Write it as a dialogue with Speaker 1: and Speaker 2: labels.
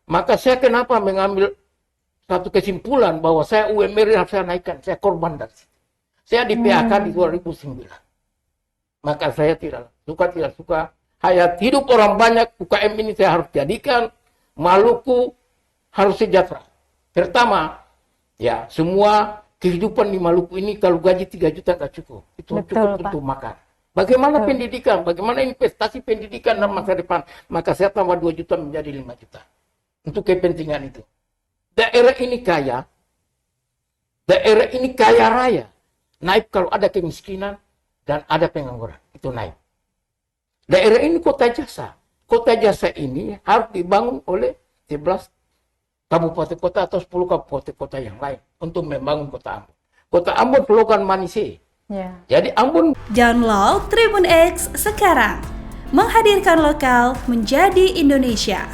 Speaker 1: Maka saya kenapa mengambil satu kesimpulan bahwa saya UMR harus saya naikkan, saya korban dari situ. Saya di PHK di 2009. Maka saya tidak suka. Hayat hidup orang banyak, UKM ini saya harus jadikan Maluku harus sejahtera. Pertama, ya semua kehidupan di Maluku ini kalau gaji 3 juta nggak cukup. Itu cukup untuk makan. Bagaimana pendidikan, bagaimana investasi pendidikan dalam masa depan. Maka saya tambah 2 juta menjadi 5 juta. Untuk kepentingan itu. Daerah ini kaya raya. Naik kalau ada kemiskinan dan ada pengangguran. Itu naik. Daerah ini kota jasa. Kota jasa ini harus dibangun oleh 11 kabupaten kota atau 10 kabupaten kota yang lain untuk membangun kota Ambon. Kota Ambon slogan manisnya. Jadi Ambon.
Speaker 2: Download Tribun X sekarang. Menghadirkan lokal menjadi Indonesia.